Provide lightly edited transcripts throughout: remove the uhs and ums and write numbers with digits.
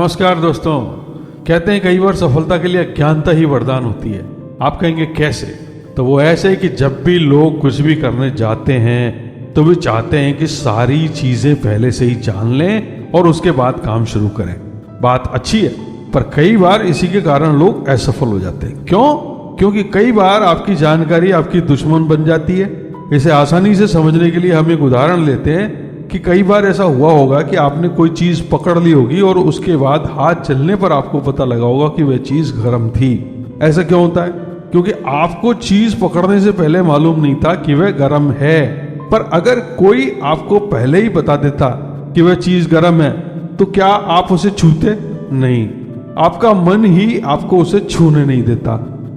नमस्कार दोस्तों। कहते हैं कई बार सफलता के लिए अज्ञानता ही वरदान होती है। आप कहेंगे कैसे? तो वो ऐसे कि जब भी लोग कुछ भी करने जाते हैं तो वे चाहते हैं कि सारी चीजें पहले से ही जान लें और उसके बाद काम शुरू करें। बात अच्छी है, पर कई बार इसी के कारण लोग असफल हो जाते हैं। क्यों? क्योंकि कई बार आपकी जानकारी आपकी दुश्मन बन जाती है। इसे आसानी से समझने के लिए हम एक उदाहरण लेते हैं कि कई बार ऐसा हुआ होगा कि आपने कोई चीज पकड़ ली होगी और उसके बाद हाथ चलने पर आपको पता लगा होगा कि वह चीज गर्म थी। ऐसा क्यों होता है? क्योंकि आपको चीज पकड़ने से पहले मालूम नहीं था कि वह गर्म है। पर अगर कोई आपको पहले ही बता देता कि वह चीज गर्म है तो क्या आप उसे छूते? नहीं, आपका मन ही आपको उसे छूने नहीं देता।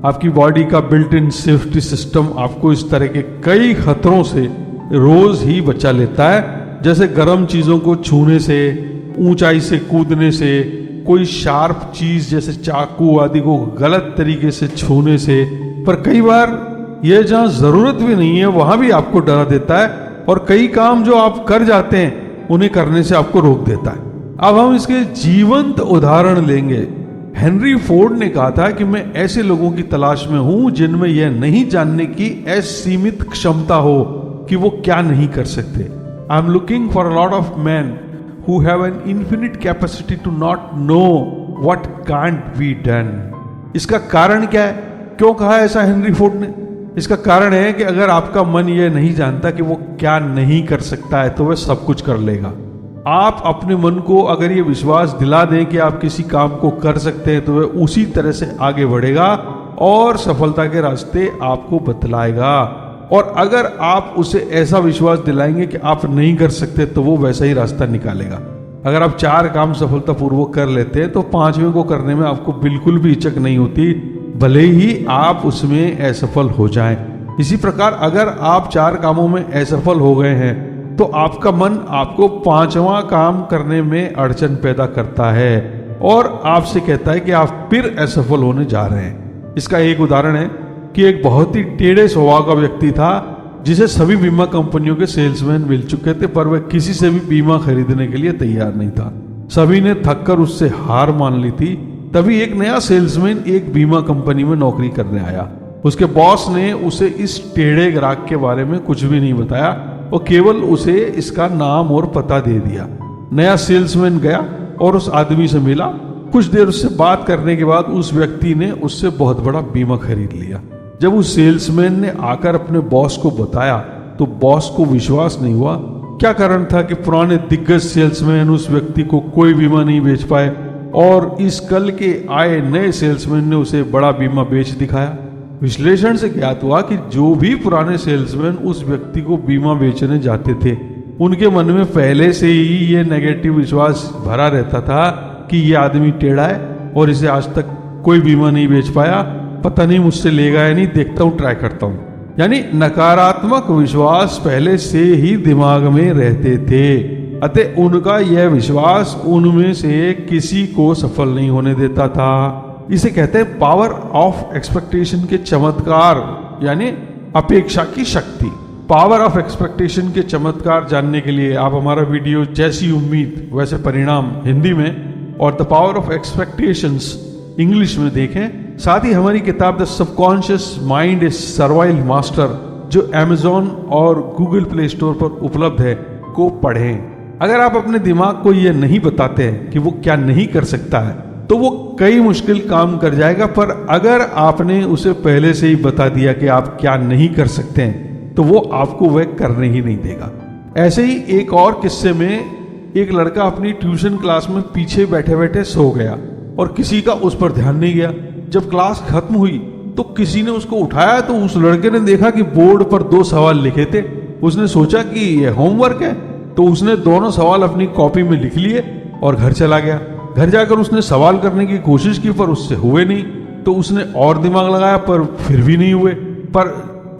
आपकी बॉडी का बिल्ट इन सेफ्टी सिस्टम आपको इस तरह के कई खतरों से रोज ही बचा लेता है, जैसे गर्म चीजों को छूने से, ऊंचाई से कूदने से, कोई शार्प चीज जैसे चाकू आदि को गलत तरीके से छूने से। पर कई बार यह जहां जरूरत भी नहीं है वहां भी आपको डरा देता है और कई काम जो आप कर जाते हैं उन्हें करने से आपको रोक देता है। अब हम इसके जीवंत उदाहरण लेंगे। हेनरी फोर्ड ने कहा था कि मैं ऐसे लोगों की तलाश में हूं जिनमें यह नहीं जानने की असीमित क्षमता हो कि वो क्या नहीं कर सकते। I am looking for a lot of man who have an infinite capacity to not know what can't be done। इसका कारण क्या है? क्यों कहा ऐसा हेनरी फोर्ड ने? इसका कारण है कि अगर आपका मन यह नहीं जानता कि वो क्या नहीं कर सकता है तो वह सब कुछ कर लेगा। आप अपने मन को अगर ये विश्वास दिला दें कि आप किसी काम को कर सकते हैं तो वह उसी तरह से आगे बढ़ेगा और सफलता के रास्ते आपको बतलाएगा। और अगर आप उसे ऐसा विश्वास दिलाएंगे कि आप नहीं कर सकते तो वो वैसा ही रास्ता निकालेगा। अगर आप 4 काम सफलतापूर्वक कर लेते हैं तो 5वें को करने में आपको बिल्कुल भी हिचक नहीं होती, भले ही आप उसमें असफल हो जाएं। इसी प्रकार अगर आप 4 कामों में असफल हो गए हैं तो आपका मन आपको 5वां काम करने में अड़चन पैदा करता है और आपसे कहता है कि आप फिर असफल होने जा रहे हैं। इसका एक उदाहरण है कि एक बहुत ही टेढ़े स्वभाव का व्यक्ति था जिसे सभी बीमा कंपनियों के सेल्समैन मिल चुके थे, पर वह किसी से भी बीमा खरीदने के लिए तैयार नहीं था। सभी ने थककर उससे हार मान ली थी। तभी एक नया सेल्समैन एक बीमा कंपनी में नौकरी करने आया। उसके बॉस ने उसे इस टेढ़े ग्राहक के बारे में कुछ भी नहीं बताया और केवल उसे इसका नाम और पता दे दिया। नया सेल्समैन गया और उस आदमी से मिला। कुछ देर उससे बात करने के बाद उस व्यक्ति ने उससे बहुत बड़ा बीमा खरीद लिया। जब उस सेल्समैन ने आकर अपने बॉस को बताया तो बॉस को विश्वास नहीं हुआ। क्या कारण था कि पुराने दिग्गज सेल्समैन उस व्यक्ति को कोई बीमा नहीं बेच पाए और इस कल के आए नए सेल्समैन ने उसे बड़ा बीमा बेच दिखाया। विश्लेषण से ज्ञात हुआ कि जो भी पुराने सेल्समैन उस व्यक्ति को बीमा बेचने जाते थे उनके मन में पहले से ही ये नेगेटिव विश्वास भरा रहता था कि ये आदमी टेढ़ा है और इसे आज तक कोई बीमा नहीं बेच पाया, पता नहीं मुझसे लेगा या नहीं, देखता हूं, ट्राई करता हूं। यानी नकारात्मक विश्वास पहले से ही दिमाग में रहते थे, अतः उनका यह विश्वास उनमें से किसी को सफल नहीं होने देता था। इसे कहते हैं पावर ऑफ एक्सपेक्टेशन के चमत्कार, यानी अपेक्षा की शक्ति। पावर ऑफ एक्सपेक्टेशन के चमत्कार जानने के लिए आप हमारा वीडियो जैसी उम्मीद वैसे परिणाम हिंदी में और the power of expectations English में देखें। साथ ही हमारी किताब the subconscious mind is survival master जो अमेज़न और गूगल प्ले स्टोर पर उपलब्ध है को पढ़ें। अगर आप अपने दिमाग को यह नहीं बताते हैं कि वो क्या नहीं कर सकता है तो वो कई मुश्किल काम कर जाएगा, पर अगर आपने उसे पहले से ही बता दिया कि आप क्या नहीं कर सकते हैं तो वो आपको वह करने ही नहीं देगा। ऐसे ही एक और किस्से में एक लड़का अपनी ट्यूशन क्लास में पीछे बैठे बैठे सो गया और किसी का उस पर ध्यान नहीं गया। जब क्लास खत्म हुई तो किसी ने उसको उठाया तो उस लड़के ने देखा कि बोर्ड पर 2 सवाल लिखे थे। उसने सोचा कि यह होमवर्क है तो उसने दोनों सवाल अपनी कॉपी में लिख लिए और घर चला गया। घर जाकर उसने सवाल करने की कोशिश की पर उससे हुए नहीं, तो उसने और दिमाग लगाया पर फिर भी नहीं हुए। पर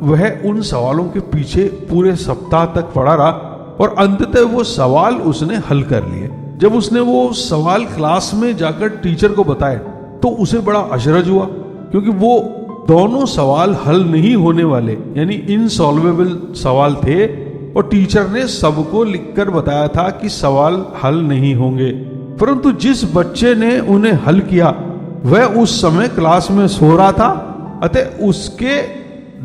वह उन सवालों के पीछे पूरे सप्ताह तक पड़ा रहा और अंततः वो सवाल उसने हल कर लिए। जब उसने वो सवाल क्लास में जाकर टीचर को बताए तो उसे बड़ा अचरज हुआ, क्योंकि वो दोनों सवाल हल नहीं होने वाले यानी इनसॉल्वेबल सवाल थे और टीचर ने सबको लिखकर बताया था कि सवाल हल नहीं होंगे। परंतु जिस बच्चे ने उन्हें हल किया वह उस समय क्लास में सो रहा था, अतः उसके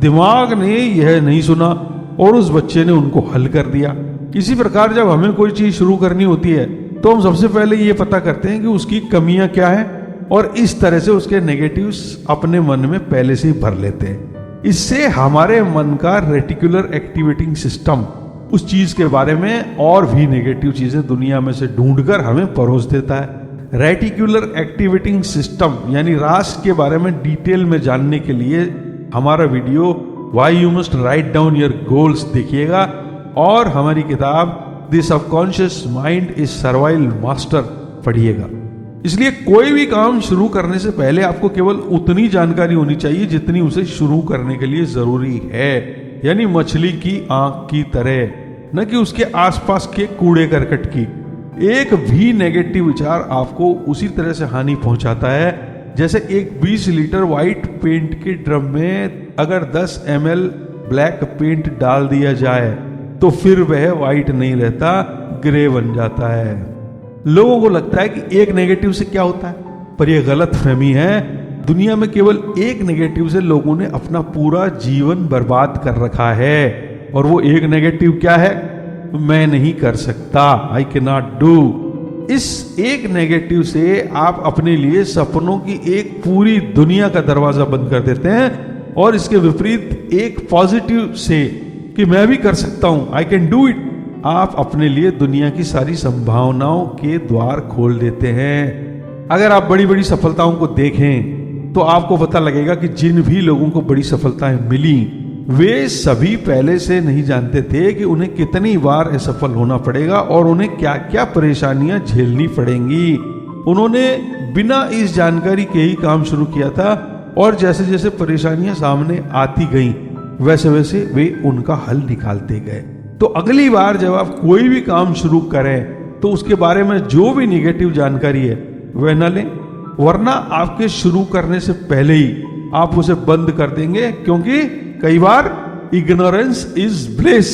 दिमाग ने यह नहीं सुना और उस बच्चे ने उनको हल कर दिया। इसी प्रकार जब हमें कोई चीज शुरू करनी होती है तो हम सबसे पहले ये पता करते हैं कि उसकी कमियां क्या है और इस तरह से उसके नेगेटिव्स अपने मन में पहले से ही भर लेते हैं। इससे हमारे मन का रेटिकुलर एक्टिवेटिंग सिस्टम उस चीज के बारे में और भी नेगेटिव चीजें दुनिया में से ढूंढकर हमें परोस देता है। रेटिकुलर एक्टिवेटिंग सिस्टम यानी रास के बारे में डिटेल में जानने के लिए हमारा video why you must write down your goals देखिएगा और हमारी किताब the subconscious mind is survival master पढ़िएगा। इसलिए कोई भी काम शुरू करने से पहले आपको केवल उतनी जानकारी होनी चाहिए जितनी उसे शुरू करने के लिए जरूरी है, यानी मछली की आंख की तरह, न कि उसके आसपास के कूड़े करकट की। एक भी नेगेटिव विचार आपको उसी तरह से हानि पहुंचाता है जैसे एक 20 लीटर व्हाइट पेंट के ड्रम में अगर 10 ml ब्लैक पेंट डाल दिया जाए तो फिर वह व्हाइट नहीं रहता, ग्रे बन जाता है। लोगों को लगता है कि एक नेगेटिव से क्या होता है, पर यह गलत फहमी है। दुनिया में केवल एक नेगेटिव से लोगों ने अपना पूरा जीवन बर्बाद कर रखा है और वो एक नेगेटिव क्या है? मैं नहीं कर सकता, आई कैन नॉट डू। इस एक नेगेटिव से आप अपने लिए सपनों की एक पूरी दुनिया का दरवाजा बंद कर देते हैं और इसके विपरीत एक पॉजिटिव से कि मैं भी कर सकता हूं, आई कैन डू इट, आप अपने लिए दुनिया की सारी संभावनाओं के द्वार खोल देते हैं। अगर आप बड़ी बड़ी सफलताओं को देखें तो आपको पता लगेगा कि जिन भी लोगों को बड़ी सफलताएं मिली वे सभी पहले से नहीं जानते थे कि उन्हें कितनी बार असफल होना पड़ेगा और उन्हें क्या क्या परेशानियां झेलनी पड़ेंगी। उन्होंने बिना इस जानकारी के ही काम शुरू किया था और जैसे जैसे परेशानियां सामने आती गईं वैसे वैसे वे उनका हल निकालते गए। तो अगली बार जब आप कोई भी काम शुरू करें तो उसके बारे में जो भी निगेटिव जानकारी है वह न लें, वरना आपके शुरू करने से पहले ही आप उसे बंद कर देंगे, क्योंकि कई बार इग्नोरेंस इज ब्लिस।